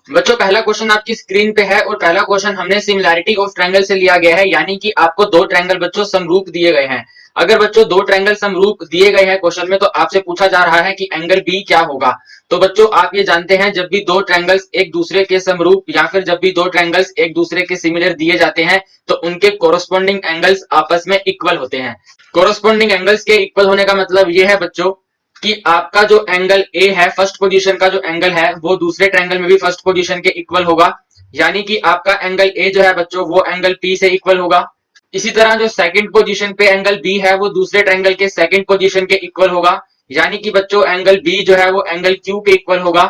बच्चों पहला क्वेश्चन आपकी स्क्रीन पे है और पहला क्वेश्चन हमने सिमिलैरिटी ऑफ ट्रायंगल से लिया गया है, यानी कि आपको दो ट्रायंगल बच्चों समरूप दिए गए हैं। अगर बच्चों दो ट्रायंगल समरूप दिए गए हैं क्वेश्चन में, तो आपसे पूछा जा रहा है कि एंगल बी क्या होगा। तो बच्चों आप ये जानते हैं, जब भी दो ट्रायंगल्स एक दूसरे के समरूप या फिर जब भी दो ट्रायंगल्स एक दूसरे के सिमिलर दिए जाते हैं, तो उनके कोरोस्पोंडिंग एंगल्स आपस में इक्वल होते हैं। कोरोस्पोंडिंग एंगल्स के इक्वल होने का मतलब ये है बच्चों कि आपका जो एंगल ए है, फर्स्ट पोजीशन का जो एंगल है, वो दूसरे ट्रायंगल में भी फर्स्ट पोजीशन के इक्वल होगा, यानी कि आपका एंगल ए जो है बच्चों वो एंगल पी से इक्वल होगा। इसी तरह जो सेकंड पोजीशन पे एंगल बी है, वो दूसरे ट्रायंगल के सेकंड पोजीशन के इक्वल होगा, यानी कि बच्चों एंगल बी जो है वो एंगल क्यू के इक्वल होगा।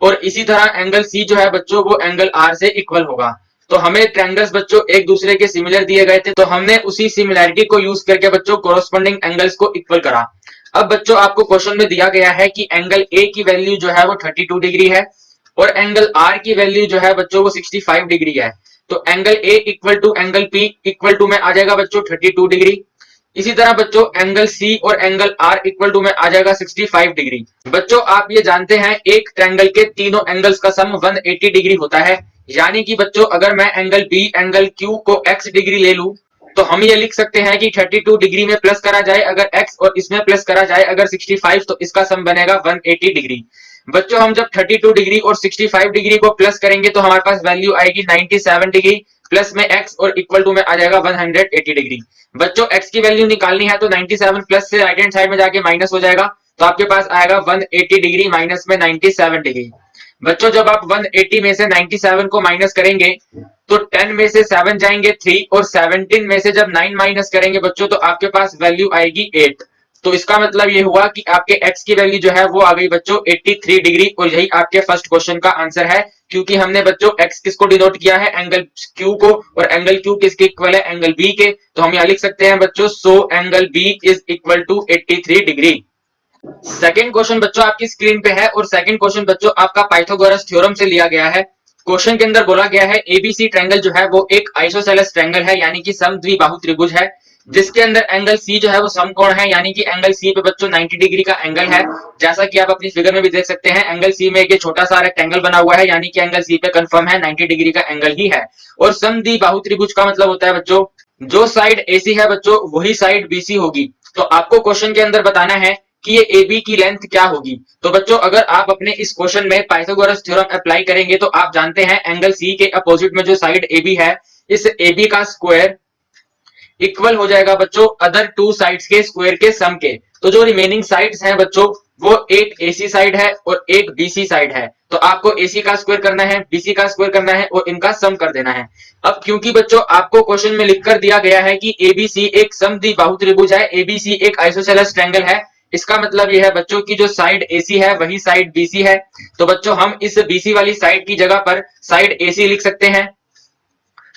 और इसी तरह एंगल सी जो है बच्चों वो एंगल आर से इक्वल होगा। तो हमें ट्रायंगल्स बच्चों एक दूसरे के सिमिलर दिए गए थे, तो हमने उसी सिमिलैरिटी को यूज करके बच्चों कोरोस्पोंडिंग एंगल्स को इक्वल करा। अब बच्चों आपको क्वेश्चन में दिया गया है कि एंगल ए की वैल्यू जो है वो 32 डिग्री है और एंगल आर की वैल्यू जो है बच्चों वो 65 डिग्री है। तो angle A equal to angle P equal to में आ जाएगा बच्चों 32 डिग्री। इसी तरह बच्चों एंगल सी और एंगल आर इक्वल टू में आ जाएगा 65 डिग्री। बच्चों आप ये जानते हैं एक ट्रायंगल के तीनों एंगल्स का सम 180 डिग्री होता है, यानी कि बच्चों अगर मैं एंगल बी एंगल क्यू को x डिग्री ले लूं, तो हम ये लिख सकते हैं कि 32 डिग्री में प्लस करा जाए अगर x और इसमें प्लस करा जाए अगर 65, तो इसका सम बनेगा 180 डिग्री। बच्चों हम जब 32 डिग्री और 65 डिग्री को प्लस करेंगे तो हमारे पास वैल्यू आएगी 97 डिग्री, प्लस में x और इक्वल टू में आ जाएगा 180 डिग्री। बच्चों x की वैल्यू निकालनी है तो 97 प्लस से राइट हैंड साइड में जाके माइनस हो जाएगा, तो आपके पास आएगा 180 डिग्री माइनस में 97 डिग्री। बच्चों जब आप 180 में से 97 को माइनस करेंगे तो 10 में से 7 जाएंगे 3 और 17 में से जब 9 माइनस करेंगे बच्चों तो आपके पास वैल्यू आएगी 8। तो इसका मतलब ये हुआ कि आपके x की वैल्यू जो है वो आ गई बच्चों 83 डिग्री, और यही आपके फर्स्ट क्वेश्चन का आंसर है, क्योंकि हमने बच्चों x किसको डिनोट किया है, एंगल q को, और एंगल q किसके इक्वल है, एंगल b के। तो हम यहाँ लिख सकते हैं बच्चों so angle b is equal to 83 डिग्री। सेकंड क्वेश्चन बच्चों आपकी स्क्रीन पे है और सेकंड क्वेश्चन बच्चों आपका पाइथागोरस थ्योरम से लिया गया है। क्वेश्चन के अंदर बोला गया है एबीसी ट्रायंगल जो है वो एक आइसोसेलेस ट्रायंगल है, यानी कि समद्विबाहु त्रिभुज है, जिसके अंदर एंगल सी जो है वो समकोण है, यानी कि एंगल सी पे बच्चों 90 डिग्री का एंगल है। जैसा कि आप अपनी फिगर में भी देख सकते हैं, एंगल सी में एक छोटा सा रेक्टेंगल बना हुआ है, यानी कि एंगल सी पे कंफर्म है 90 डिग्री का एंगल ही है। और समद्विबाहु त्रिभुज का मतलब होता है बच्चों जो साइड एसी है बच्चों वही साइड बीसी होगी। तो आपको क्वेश्चन के अंदर बताना है कि ये AB की लेंथ क्या होगी। तो बच्चों अगर आप अपने इस क्वेश्चन में पाइथागोरस थ्योरम अप्लाई करेंगे तो आप जानते हैं एंगल C के अपोजिट में जो साइड AB है, इस AB का स्क्वायर इक्वल हो जाएगा बच्चों अदर टू साइड्स के स्क्वायर के सम के। तो जो रिमेनिंग साइड्स हैं बच्चों वो एक AC साइड है और एक BC साइड है। तो आपको AC का स्क्वायर करना है, BC का स्क्वायर करना है और इनका सम कर देना है। अब क्योंकि बच्चों आपको क्वेश्चन में लिखकर दिया गया है कि ABC एक समद्विबाहु त्रिभुज है, ABC एक आइसोसेलेस ट्रायंगल है, इसका मतलब यह है बच्चों की जो साइड AC है वही साइड BC है। तो बच्चों हम इस BC वाली साइड की जगह पर साइड AC लिख सकते हैं।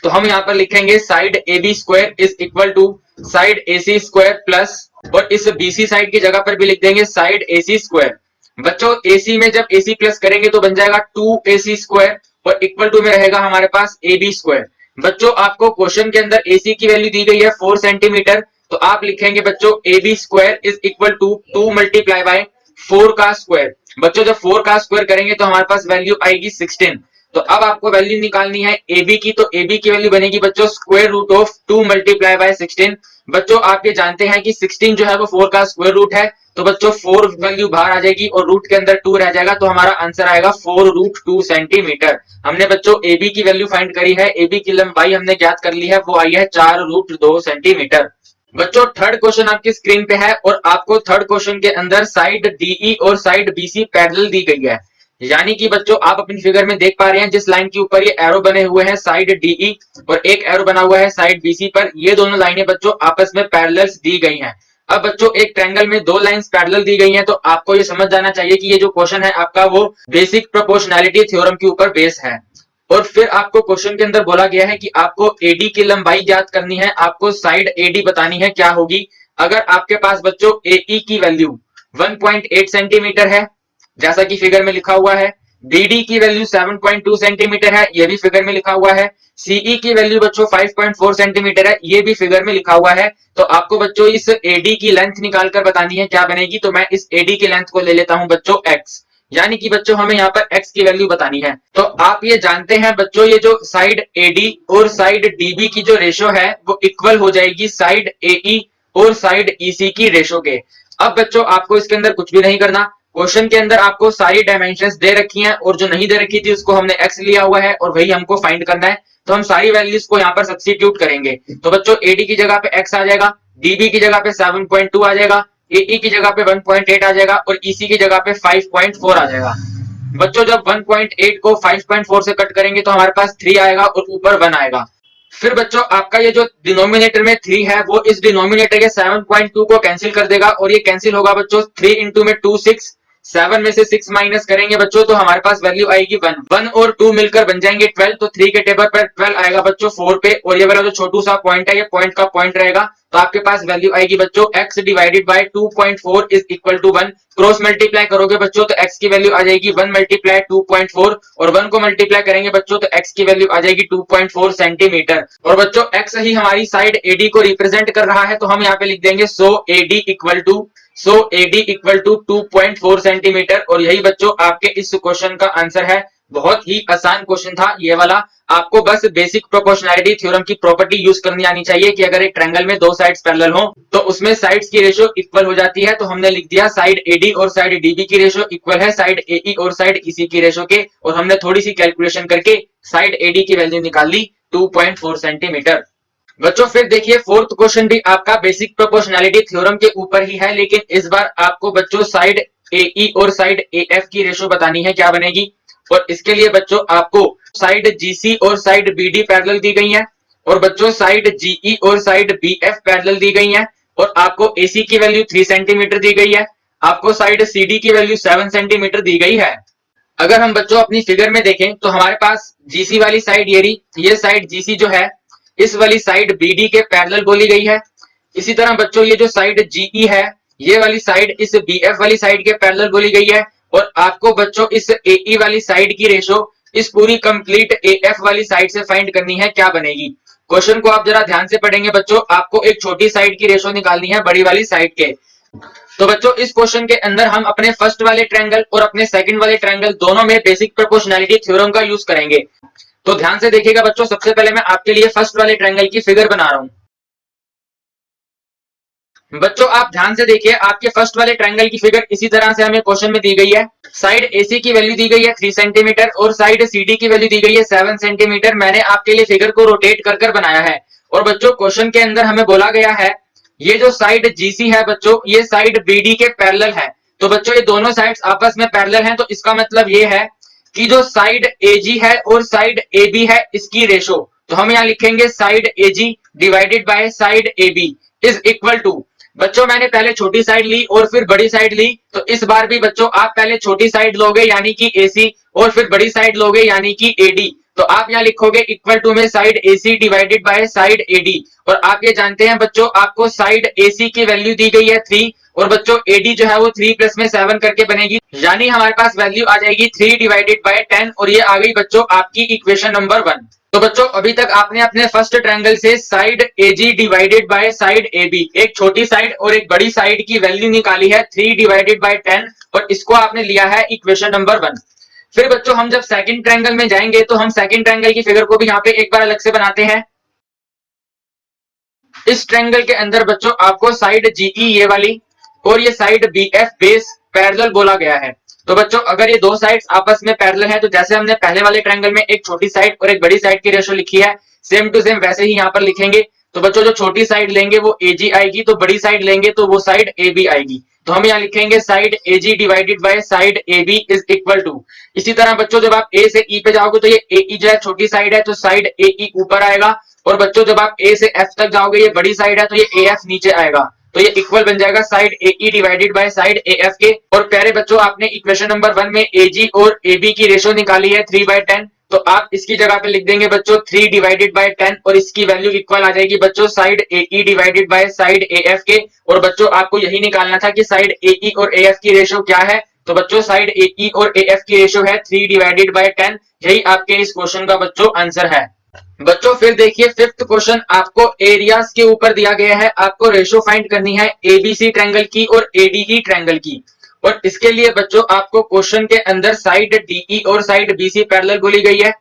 तो हम यहाँ पर लिखेंगे side AB square is equal to side AC square plus, और इस BC साइड की जगह पर भी लिख देंगे साइड AC स्क्वायर। बच्चों AC में जब AC प्लस करेंगे तो बन जाएगा 2AC स्क्वायर और इक्वल टू में रहेगा हमारे पास AB स्क्वायर। बच्चों आपको क्वेश्चन के अंदर AC की वैल्यू दी गई है 4 सेंटीमीटर, तो आप लिखेंगे बच्चों AB square is equal to 2 multiply by 4 का स्क्वायर। बच्चों जब 4 का स्क्वायर करेंगे तो हमारे पास वैल्यू आएगी 16। तो अब आपको वैल्यू निकालनी है AB की, तो AB की वैल्यू बनेगी बच्चों square root of 2 multiply by 16। बच्चों आप ये जानते हैं कि 16 जो है वो 4 का स्क्वायर रूट है, तो बच्चों 4 वैल्यू बाहर आ जाएगी और रूट के अंदर 2 रह जाएगा, तो हमारा आंसर आएगा 4 रूट 2 सेंटीमीटर। हमने बच्चों AB की वैल्यू फाइंड करी है, AB की लंबाई हमने ज्ञात कर ली है, वो आई है 4 रूट 2 सेंटीमीटर। बच्चों थर्ड क्वेश्चन आपकी स्क्रीन पे है और आपको थर्ड क्वेश्चन के अंदर साइड DE और साइड BC पैरेलल दी गई है, यानी कि बच्चों आप अपनी फिगर में देख पा रहे हैं जिस लाइन के ऊपर ये एरो बने हुए हैं साइड DE और एक एरो बना हुआ है साइड BC पर, ये दोनों लाइनें बच्चों आपस में पैरेलल्स दी गई हैं। अब बच्चों एक ट्रायंगल में दो लाइंस पैरेलल दी गई हैं, तो आपको ये समझ जाना चाहिए कि ये जो क्वेश्चन है आपका वो बेसिक प्रोपोर्शनैलिटी थ्योरम के ऊपर बेस है। और फिर आपको क्वेश्चन के अंदर बोला गया है कि आपको AD की लंबाई ज्ञात करनी है, आपको साइड AD बतानी है क्या होगी। अगर आपके पास बच्चों AE की वैल्यू 1.8 सेंटीमीटर है जैसा कि फिगर में लिखा हुआ है, BD की वैल्यू 7.2 सेंटीमीटर है, यह भी फिगर में लिखा हुआ है, CE की वैल्यू बच्चों 5.4 सेंटीमीटर है, ये भी फिगर में लिखा हुआ है। तो आपको बच्चों इस AD की लेंथ निकालकर बतानी है क्या बनेगी। तो मैं इस AD की लेंथ को ले लेता हूं बच्चों x, यानी कि बच्चों हमें यहाँ पर x की वैल्यू बतानी है। तो आप ये जानते हैं बच्चों, ये जो साइड AD और साइड DB की जो रेशो है वो इक्वल हो जाएगी साइड AE और साइड EC की रेशो के। अब बच्चों आपको इसके अंदर कुछ भी नहीं करना, क्वेश्चन के अंदर आपको सारी डायमेंशंस दे रखी हैं और जो नहीं दे रखी थी उसको हमने x लिया हुआ है और वही हमको फाइंड करना है। तो हम सारी वैल्यूज को यहाँ पर सब्स्टिट्यूट करेंगे। तो बच्चों AD की जगह पे x आ जाएगा, DB की जगह पे 7.2 आ जाएगा, AE की जगह पे 1.8 आ जाएगा और EC की जगह पे 5.4 आ जाएगा। बच्चों जब 1.8 को 5.4 से कट करेंगे तो हमारे पास 3 आएगा और ऊपर 1 आएगा। फिर बच्चों आपका ये जो डिनोमिनेटर में 3 है वो इस डिनोमिनेटर के 7.2 को कैंसिल कर देगा और ये कैंसिल होगा बच्चों 3 इंटू में 2 6, 7 में से 6 माइनस करेंगे बच्चों तो हमारे पास वैल्यू आएगी 1। 1 और 2 मिलकर बन जाएंगे 12, तो 3 के टेबल पर 12 आएगा बच्चों 4 पे, और ये वाला जो छोटू सा पॉइंट है ये पॉइंट का पॉइंट रहेगा। तो आपके पास वैल्यू आएगी बच्चों x divided by 2.4 is equal to 1। Cross multiply करोगे बच्चों तो x की वैल्यू आ जाएगी 1 मल्टीप्लाई 2.4 और 1 को मल्टीप्लाई करेंगे बच्चों तो x की वैल्यू आ जाएगी 2.4 सेंटीमीटर। और बच्चों x ही हमारी साइड AD को रिप्रेजेंट कर रहा है तो हम यहाँ पे लिख देंगे सो AD इक्वल टू 2.4 सेंटीमीटर। और यही बच्चों आपके इस क्वेश्चन का आंसर है। बहुत ही आसान क्वेश्चन था ये वाला। आपको बस बेसिक प्रोपोर्शनैलिटी थ्योरम की प्रॉपर्टी यूज करनी आनी चाहिए कि अगर एक ट्रायंगल में दो साइड्स पैरेलल हो तो उसमें साइड्स की रेशियो इक्वल हो जाती है। तो हमने लिख दिया साइड AD और साइड DB की रेशियो इक्वल है साइड AE और साइड EC की रेशियो के, और हमने थोड़ी सी कैलकुलेशन करके साइड AD की वैल्यू निकाल ली 2.4 सेंटीमीटर। बच्चों फिर देखिए फोर्थ क्वेश्चन भी आपका बेसिक प्रोपोर्शनैलिटी थ्योरम के ऊपर ही है, लेकिन इस बार आपको बच्चों साइड AE और साइड AF की रेशियो बतानी है क्या बनेगी। और इसके लिए बच्चों आपको साइड GC और साइड BD पैरेलल दी गई है, और बच्चों साइड GE और साइड BF पैरेलल दी गई है, और आपको AC की वैल्यू 3 सेंटीमीटर दी गई है, आपको साइड CD की वैल्यू 7 सेंटीमीटर दी गई है। अगर हम बच्चों अपनी फिगर में देखें तो हमारे पास GC वाली साइड ये रही, ये साइड GC जो है इस वाली साइड BD के पैरेलल बोली गई है। इसी तरह बच्चों ये जो साइड GE है ये वाली साइड इस BF वाली साइड के पैरेलल बोली गई है, और आपको बच्चों इस AE वाली साइड की रेशो इस पूरी कंप्लीट AF वाली साइड से फाइंड करनी है, क्या बनेगी। क्वेश्चन को आप जरा ध्यान से पढ़ेंगे बच्चों, आपको एक छोटी साइड की रेशो निकालनी है बड़ी वाली साइड के। तो बच्चों इस क्वेश्चन के अंदर हम अपने फर्स्ट वाले ट्रायंगल और अपने सेकंड वाले ट्रायंगल दोनों में बेसिक प्रोपोर्शनैलिटी थ्योरम का यूज करेंगे। तो ध्यान से देखिएगा बच्चों, सबसे पहले मैं आपके लिए फर्स्ट वाले ट्रायंगल की फिगर बना रहा हूं। बच्चों आप ध्यान से देखिए, आपके फर्स्ट वाले ट्रायंगल की फिगर इसी तरह से हमें क्वेश्चन में दी गई है। साइड AC की वैल्यू दी गई है 3 सेंटीमीटर और साइड CD की वैल्यू दी गई है 7 सेंटीमीटर। मैंने आपके लिए फिगर को रोटेट कर कर बनाया है। और बच्चों क्वेश्चन के अंदर हमें बोला गया है ये जो साइड GC है बच्चों ये साइड BD के पैरेलल है। तो बच्चों ये दोनों साइड्स आपस में पैरेलल हैं, तो इसका मतलब ये है कि जो साइड AG है और साइड AB है इसकी रेशो, तो हम यहाँ लिखेंगे side AG divided by side AB is equal to. बच्चों मैंने पहले छोटी साइड ली और फिर बड़ी साइड ली, तो इस बार भी बच्चों आप पहले छोटी साइड लोगे यानी कि AC और फिर बड़ी साइड लोगे यानी कि AD। तो आप यहाँ लिखोगे इक्वल टू में side AC divided by side AD। और आप ये जानते हैं बच्चों आपको साइड AC की वैल्यू दी गई है 3, और बच्चों AD जो है वो 3 प्लस में 7 करके बनेगी, यानी हमारे पास वैल्यू आ जाएगी 3 डिवाइडेड बाय 10, और ये आ गई बच्चों आपकी इक्वेशन नंबर 1। तो बच्चों अभी तक आपने अपने फर्स्ट ट्रायंगल से side AG divided by side AB, एक छोटी साइड और एक बड़ी साइड की वैल्यू निकाली है 3 डिवाइडेड बाय 10, और इसको आपने लिया है इक्वेशन नंबर 1। फिर बच्चों हम जब सेकंड ट्रायंगल में जाएंगे तो हम सेकंड ट्रायंगल की फिगर को भी यहाँ पे एक बार अलग से बनाते हैं। इस ट्रायंगल के अंदर बच्चों आपको साइड GE ये वाली और ये साइड BF बेस पैरेलल बोला गया है। तो बच्चों अगर ये दो साइड्स आपस में पैरेलल है तो जैसे हमने पहले वाले ट्रायंगल में एक छोटी साइड और एक बड़ी साइड की रेशो लिखी है, सेम टू सेम वैसे ही यहाँ पर लिखेंगे। तो बच्चों जो छोटी साइड लेंगे वो AG आएगी, तो बड़ी साइड लेंगे तो वो साइड AB आएगी। तो हम यहाँ लिखेंगे side AG divided by side AB is equal to. इसी तरह बच्चों जब आप A से E पे जाओगे तो ये AE जो है छोटी साइड है तो साइड AE ऊपर आएगा, और बच्चों जब आप A से F तक जाओगे ये बड़ी साइड है तो ये AF नीचे आएगा, तो ये इक्वल बन जाएगा side AE divided by side AF के। और प्यारे बच्चों आपने इक्वेशन नंबर 1 में AG और AB की रेशो निकाली है 3/10, तो आप इसकी जगह पे लिख देंगे बच्चों 3 डिवाइडेड बाय 10, और इसकी वैल्यू इक्वल आ जाएगी बच्चों side AE divided by side AF के। और बच्चों आपको यही निकालना था कि साइड AE और AF की रेशो क्या है। तो बच्चों साइड AE और AF की रेशो है 3 डिवाइडेड बाय 10। यही आपके इस क्वेश्चन का बच्चों आंसर है। बच्चों फिर देखिए फिफ्थ क्वेश्चन आपको एरियाज के ऊपर दिया गया है। आपको रेशो फाइंड करनी है ABC ट्रायंगल की और ADE ट्रायंगल की। और इसके लिए बच्चों आपको क्वेश्चन के अंदर साइड डीई और साइड बीसी पैरेलल बोली गई है,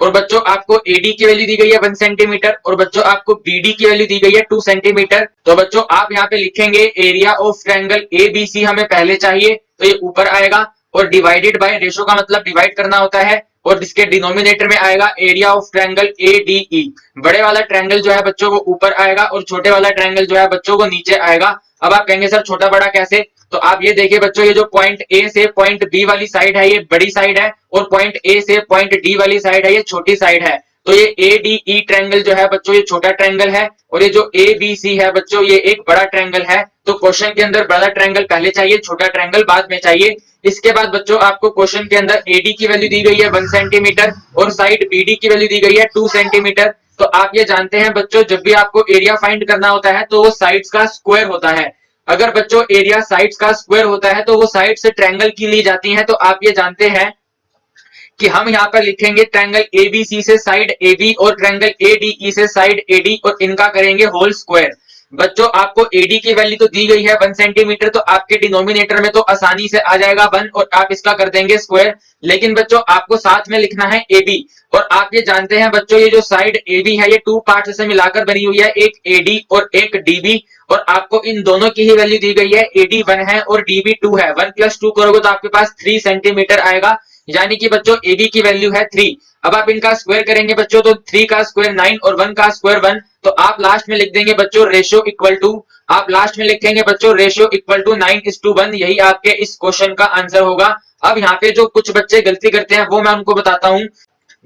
और बच्चों आपको एडी की वैल्यू दी गई है 1 सेंटीमीटर, और बच्चों आपको बीडी की वैल्यू दी गई है 2 सेंटीमीटर। तो बच्चों आप यहाँ पे लिखेंगे एरिया ऑफ ट्रायंगल एबीसी हमें पहले चाहिए, तो ये ऊपर आएगा, और डिवाइडेड बाय, रेशो का मतलब डिवाइड करना होता है, और इसके डिनोमिनेटर में आएगा एरिया ऑफ ट्रायंगल एडीई। बड़े वाला ट्रायंगल जो है बच्चों वो ऊपर आएगा, और छोटे वाला ट्रायंगल जो है बच्चों को नीचे आएगा। अब आप कहेंगे सर छोटा बड़ा कैसे, तो आप ये देखिए बच्चों, ये जो पॉइंट ए से पॉइंट बी वाली साइड है ये बड़ी साइड है, और पॉइंट ए से पॉइंट डी वाली साइड है ये छोटी साइड है। तो ये एडीई ट्रायंगल जो है बच्चों ये छोटा ट्रायंगल है, और ये जो एबीसी है बच्चों ये एक बड़ा ट्रायंगल है। तो क्वेश्चन के अंदर बड़ा ट्रायंगल पहले चाहिए, छोटा ट्रायंगल बाद में चाहिए। इसके बाद बच्चों आपको क्वेश्चन के अंदर एडी की वैल्यू दी गई है 1 सेंटीमीटर, और साइड बीडी की वैल्यू दी गई है 2 सेंटीमीटर। तो आप ये जानते हैं बच्चों, जब भी आपको एरिया फाइंड करना होता है तो वो साइड्स का स्क्वायर होता है। अगर बच्चों एरिया साइड्स का स्क्वायर होता है तो वो साइड से ट्रायंगल की ली जाती हैं। तो आप ये जानते हैं कि हम यहाँ पर लिखेंगे ट्रायंगल एबीसी से साइड एबी और ट्रायंगल एडीई से साइड एडी, और इनका करेंगे होल स्क्वायर। बच्चों आपको एडी की वैल्यू तो दी गई है 1 सेंटीमीटर, तो आपके डिनोमिनेटर में तो आसानी से आ जाएगा 1, और आप इसका कर देंगे स्क्वायर। लेकिन बच्चों आपको साथ में लिखना है एबी, और आप ये जानते हैं बच्चों ये जो साइड एबी है ये 2 पार्ट्स से मिलाकर बनी हुई है, एक एडी और एक डीबी, और आपको इन दोनों की ही वैल्यू दी गई है, एडी 1 है और डीबी 2 है। 1 + 2 करोगे तो आपके पास 3 सेंटीमीटर आएगा, यानी कि बच्चों एबी की वैल्यू है 3। अब आप इनका स्क्वायर करेंगे बच्चों, तो 3 का स्क्वायर 9 और 1 का स्क्वायर 1। तो आप लास्ट में लिख देंगे बच्चों रेशियो इक्वल टू, आप लास्ट में लिखेंगे बच्चों रेशियो इक्वल टू 9:1। यही आपके इस क्वेश्चन का आंसर होगा। अब यहाँ पे जो कुछ बच्चे गलती करते हैं वो मैं उनको बताता हूँ।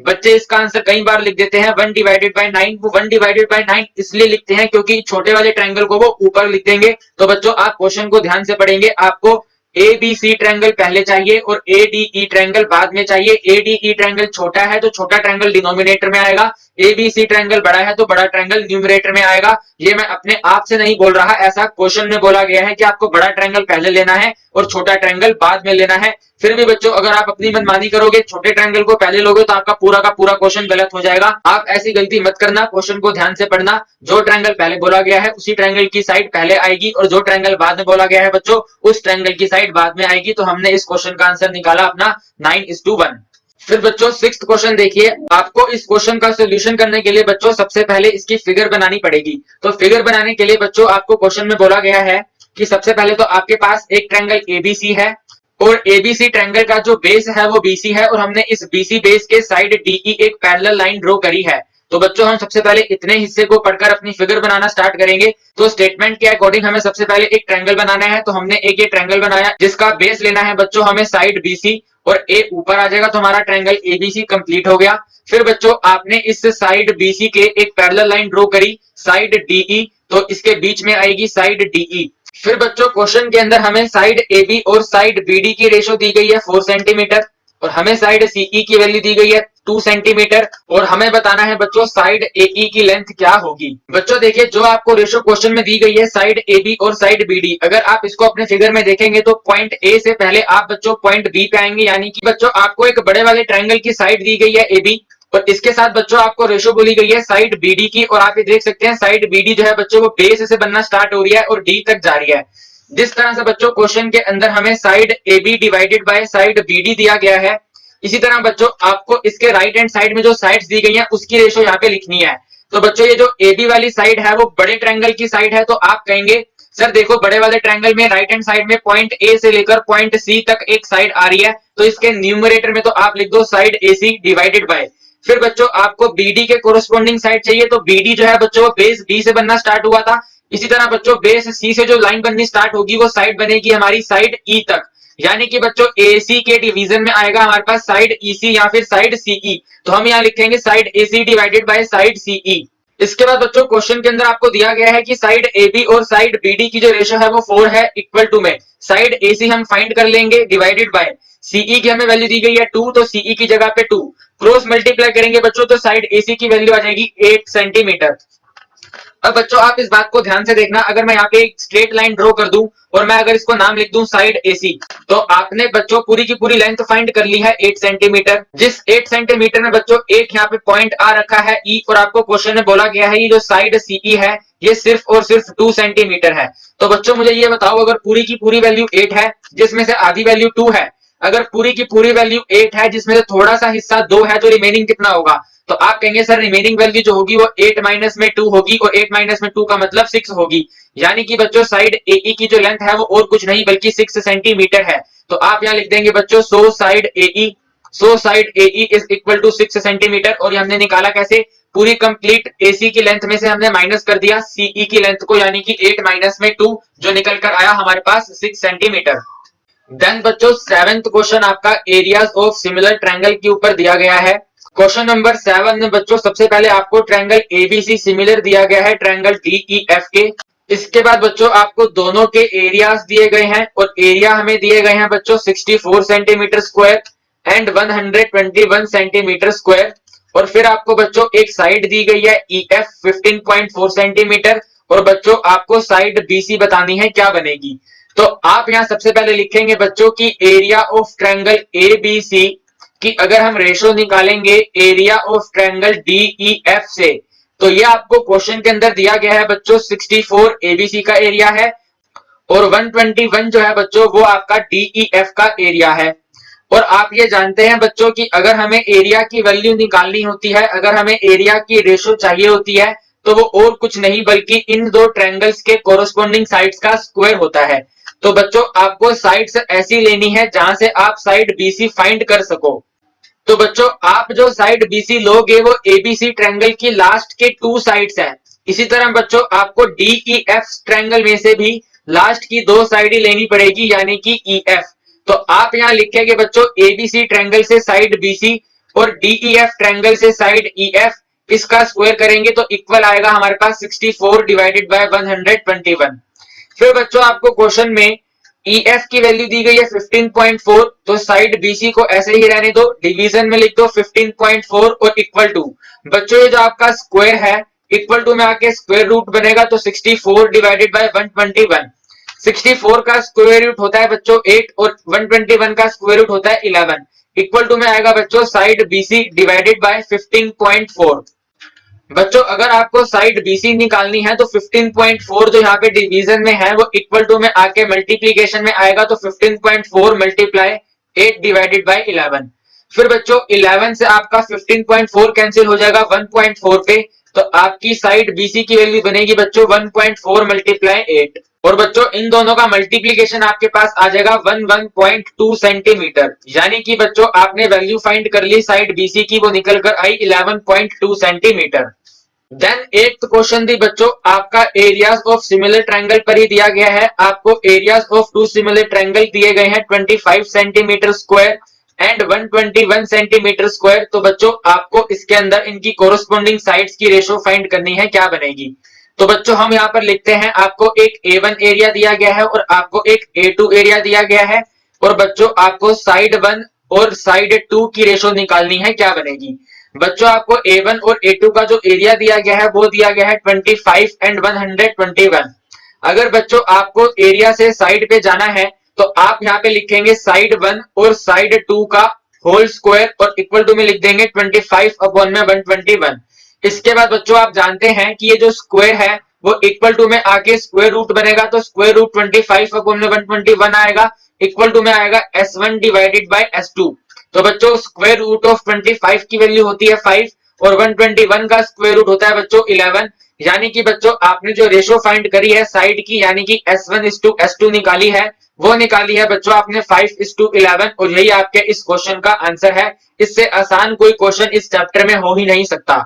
बच्चे इसका आंसर कई बार लिख देते हैं 1/9। वो 1/9 इसलिए लिखते हैं क्योंकि छोटे वाले ट्रायंगल को वो ऊपर लिख देंगे। तो बच्चों आप क्वेश्चन को ध्यान से पढ़ेंगे, आपको एबीसी ट्रायंगल पहले चाहिए और एडीई ट्रायंगल बाद में चाहिए। एडीई ट्रायंगल छोटा है तो छोटा ट्रायंगल डिनोमिनेटर में आएगा, एबीसी ट्रायंगल बड़ा है तो बड़ा ट्रायंगल न्यूमरेटर में आएगा। ये मैं अपने आप से नहीं बोल रहा, ऐसा क्वेश्चन में बोला गया है कि आपको बड़ा ट्रायंगल पहले लेना है और छोटा ट्रायंगल बाद में लेना है। फिर भी बच्चों अगर आप अपनी मनमानी करोगे, छोटे ट्रायंगल को पहले लोगे, तो आपका पूरा का पूरा क्वेश्चन गलत हो जाएगा। आप ऐसी गलती मत करना, क्वेश्चन को ध्यान से पढ़ना। जो ट्रायंगल पहले बोला गया है उसी ट्रायंगल की साइड पहले आएगी, और जो ट्रायंगल बाद में बोला गया है बच्चों उस ट्रायंगल की साइड बाद में आएगी। तो हमने इस क्वेश्चन का आंसर निकाला अपना 9:1। फिर बच्चों 6th क्वेश्चन देखिए। आपको इस क्वेश्चन का सॉल्यूशन करने के लिए बच्चों सबसे पहले इसकी फिगर बनानी पड़ेगी। तो फिगर बनाने के लिए बच्चों आपको क्वेश्चन में बोला गया है कि सबसे पहले तो आपके पास एक ट्रायंगल एबीसी है, और एबीसी ट्रायंगल का जो बेस है वो बीसी है, और हमने इस बीसी बेस के साइड डीई एक पैरेलल लाइन ड्रॉ करी है। तो बच्चों हम सबसे पहले इतने हिस्से को पढ़कर अपनी फिगर बनाना स्टार्ट करेंगे। तो स्टेटमेंट के अकॉर्डिंग हमें सबसे पहले एक ट्रायंगल बनाना है। तो हमने एक ये ट्रायंगल बनाया जिसका बेस लेना है बच्चों हमें साइड बीसी, और ए ऊपर आ जाएगा, तो हमारा ट्रायंगल एबीसी कंप्लीट हो गया। फिर बच्चों आपने इस साइड बीसी के एक पैरेलल लाइन ड्रॉ करी साइड डीई, तो इसके बीच में आएगी साइड डीई। फिर बच्चों क्वेश्चन के अंदर हमें साइड एबी और साइड बीडी की रेशो दी गई है 4 सेंटीमीटर, और हमें साइड सीई की वैल्यू दी गई है 2 सेंटीमीटर, और हमें बताना है बच्चों साइड एई की लेंथ क्या होगी। बच्चों देखिए जो आपको रेशो क्वेश्चन में दी गई है साइड एबी और साइड बीडी, अगर आप इसको अपने फिगर में देखेंगे तो पॉइंट ए से पहले आप बच्चों पॉइंट बी पे आएंगे, यानी कि बच्चों आपको एक बड़े वाले ट्रायंगल की साइड दी गई है एबी, और इसके साथ बच्चों आपको रेशो बोली गई है साइड बीडी की। और आप ये देख सकते हैं साइड बीडी जो है बच्चों वो बेस से बनना स्टार्ट हो रही है और डी तक जा रही है। जिस तरह से बच्चों क्वेश्चन के अंदर हमें side AB divided by side BD दिया गया है, इसी तरह बच्चों आपको इसके राइट हैंड साइड में जो साइड्स दी गई हैं उसकी रेशो यहाँ पे लिखनी है। तो बच्चों ये जो एबी वाली साइड है वो बड़े ट्रायंगल की साइड है, तो आप कहेंगे सर देखो बड़े वाले ट्रायंगल में राइट हैंड साइड में पॉइंट ए से लेकर पॉइंट सी तक एक साइड आ रही है, तो इसके न्यूमरेटर में तो आप लिख दो साइड एसी डिवाइडेड बाय। फिर बच्चों आपको बीडी के कोरोस्पोंडिंग साइड चाहिए, तो बीडी जो है बच्चों वो बेस बी से बनना स्टार्ट हुआ था, इसी तरह बच्चों बेस सी से जो लाइन बननी स्टार्ट होगी वो साइड बनेगी हमारी साइड ई तक, यानी कि बच्चों एसी के डिवीजन में आएगा हमारे पास साइड ईसी या फिर साइड सीई। तो हम यहाँ लिखेंगे side AC divided by side CE. इसके बाद बच्चों क्वेश्चन के अंदर आपको दिया गया है कि साइड एबी और साइड बीडी की जो रेशो है वो 4 है इक्वल टू में साइड एसी हम फाइंड कर लेंगे डिवाइडेड बाय सीई की हमें वैल्यू दी गई है 2, तो सीई की जगह पे 2 क्रॉस मल्टीप्लाई करेंगे बच्चों, तो साइड एसी की वैल्यू आ जाएगी 8 सेंटीमीटर। अब बच्चों आप इस बात को ध्यान से देखना, अगर मैं यहाँ पे एक स्ट्रेट लाइन ड्रॉ कर दूं और मैं अगर इसको नाम लिख दूं साइड AC, तो आपने बच्चों पूरी की पूरी लेंथ फाइंड कर ली है 8 सेंटीमीटर। जिस 8 सेंटीमीटर में बच्चों एक यहाँ पे पॉइंट आ रखा है E, और आपको क्वेश्चन में बोला गया है ये जो साइड CE है ये सिर्फ और सिर्फ 2 सेंटीमीटर है। तो बच्चों मुझे ये बताओ, अगर पूरी की पूरी वैल्यू 8 है जिसमें से आधी वैल्यू 2 है, अगर पूरी की पूरी वैल्यू 8 है जिसमें से थोड़ा सा हिस्सा 2 है, तो रिमेनिंग कितना होगा? तो आप कहेंगे सर रिमेनिंग वैल्यू जो होगी वो 8 माइनस में 2 होगी, और 8 माइनस में 2 का मतलब 6 होगी। यानी कि बच्चों साइड AE की जो लेंथ है वो और कुछ नहीं बल्कि 6 सेंटीमीटर है। तो आप यहाँ लिख देंगे बच्चों so side AE is equal to 6 centimetre. और ये हमने निकाला कैसे? पूरी कंप्लीट AC की लेंथ में से हमने माइनस कर दिया CE की लेंथ को, यानी कि 8 माइनस में 2, जो निकल कर आया हमारे पास 6 सेंटीमीटर। देन बच्चों 7th क्वेश्चन आपका एरियाज ऑफ सिमिलर ट्रायंगल के ऊपर दिया गया है। क्वेश्चन नंबर 7 में बच्चों सबसे पहले आपको ट्रायंगल ABC सिमिलर दिया गया है ट्रायंगल DEF के। इसके बाद बच्चों आपको दोनों के एरियाज दिए गए हैं, और एरिया हमें दिए गए हैं बच्चों 64 centimetre square and 121 centimetre square. और फिर आपको बच्चों एक साइड दी गई है EF 15.4 सेंटीमीटर, और बच्चों आपको साइड BC बतानी है क्या बनेगी। तो आप यहां सबसे पहले लिखेंगे बच्चों की एरिया ऑफ ट्रायंगल ABC कि अगर हम रेशो निकालेंगे एरिया ऑफ ट्रायंगल DEF से, तो ये आपको क्वेश्चन के अंदर दिया गया है बच्चों 64 ABC का एरिया है, और 121 जो है बच्चों वो आपका DEF का एरिया है। और आप ये जानते हैं बच्चों कि अगर हमें एरिया की वैल्यू निकालनी होती है, अगर हमें एरिया की रेशो चाहिए होती है, तो वो और कुछ नहीं बल्कि इन दो ट्रायंगल्स के कोरोस्पोंडिंग साइड्स का स्क्वायर होता है। तो बच्चों आपको साइड्स ऐसी लेनी है जहां से आप साइड BC फाइंड कर सको। तो बच्चों आप जो साइड BC लोगे वो ABC ट्रायंगल की लास्ट के 2 साइड्स हैं। इसी तरह बच्चों आपको DEF ट्रायंगल में से भी लास्ट की 2 साइड ही लेनी पड़ेगी, यानी कि EF। तो आप यहां लिखेंगे बच्चों ABC ट्रायंगल से साइड BC और DEF ट्रायंगल से साइड EF, इसका स्क्वायर करेंगे तो इक्वल आएगा हमारे पास 64 डिवाइडेड बाय 121। फिर बच्चों आपको क्वेश्चन में EF की वैल्यू दी गई है 15.4, तो साइड BC को ऐसे ही रहने दो, डिवीजन में लिख दो 15.4 और इक्वल टू। बच्चों ये जो आपका स्क्वायर है इक्वल टू में आके स्क्वायर रूट बनेगा, तो 64 डिवाइडेड बाय 121। 64 का स्क्वायर रूट होता है बच्चों 8 और 121 का स्क्वायर रूट होता है 11। इक्वल टू में आएगा बच्चों साइड BC डिवाइडेड बाय 15.4। बच्चों अगर आपको साइड BC निकालनी है तो 15.4 जो यहाँ पे डिवीजन में है वो इक्वल टू में आके मल्टीप्लीकेशन में आएगा, तो 15.4 मल्टीप्लाई 8 डिवाइडेड बाय 11। फिर बच्चों 11 से आपका 15.4 कैंसिल हो जाएगा 1.4 पे, तो आपकी साइड BC की वैल्यू बनेगी बच्चों 1.4 मल्टीप्लाई 8। और बच्चों इन दोनों का मल्टीप्लीकेशन आपके पास आ जाएगा 11.2 सेंटीमीटर। यानी कि बच्चों आपने वैल्यू फाइंड कर ली साइड BC की, वो निकल कर आई 11.2 सेंटीमीटर। देन 8th क्वेश्चन दी बच्चों आपका एरियाज ऑफ सिमिलर ट्रायंगल पर ही दिया गया है। आपको एरियाज ऑफ 2 सिमिलर ट्रायंगल दिए गए हैं 25 centimetre square and 121 centimetre square. तो बच्चों आपको इसके अंदर इनकी कोरोस्पोंडिंग साइड्स की रेशो फाइंड करनी है, क्या बनेगी। तो बच्चों हम यहाँ पर लिखते हैं आपको एक A1 एरिया दिया गया है और आपको एक A2 एरिया दिया गया है, और बच्चों आपको साइड 1 और साइड 2 की रेशो निकालनी है, क्या बनेगी। बच्चों आपको A1 और A2 का जो एरिया दिया गया है वो दिया गया है 25 एंड 121। अगर बच्चों आपको एरिया से साइड पे जाना है तो आप यहाँ पे लिखेंगे साइड 1 और साइड 2 का होल स्क्वायर और इक्वल टू में लिख देंगे 25 अपॉन में 121। इसके बाद बच्चों आप जानते हैं कि ये जो स्क्वायर है वो इक्वल टू में आके स्क्वायर रूट बनेगा, तो स्क्वायर रूट 25 अपॉन में 121 आएगा, इक्वल टू में आएगा S1 डिवाइडेड बाय S2। तो बच्चों स्क्वायर रूट ऑफ 25 की वैल्यू होती है 5 और 121 का स्क्वायर रूट होता है बच्चों 11। यानी कि बच्चों आपने जो रेशो फाइंड करी है साइड की, यानी कि S1:S2 निकाली है, वो निकाली है बच्चों आपने 5:11, और यही आपके इस क्वेश्चन का आंसर है। इससे आसान कोई क्वेश्चन इस चैप्टर में हो ही नहीं सकता।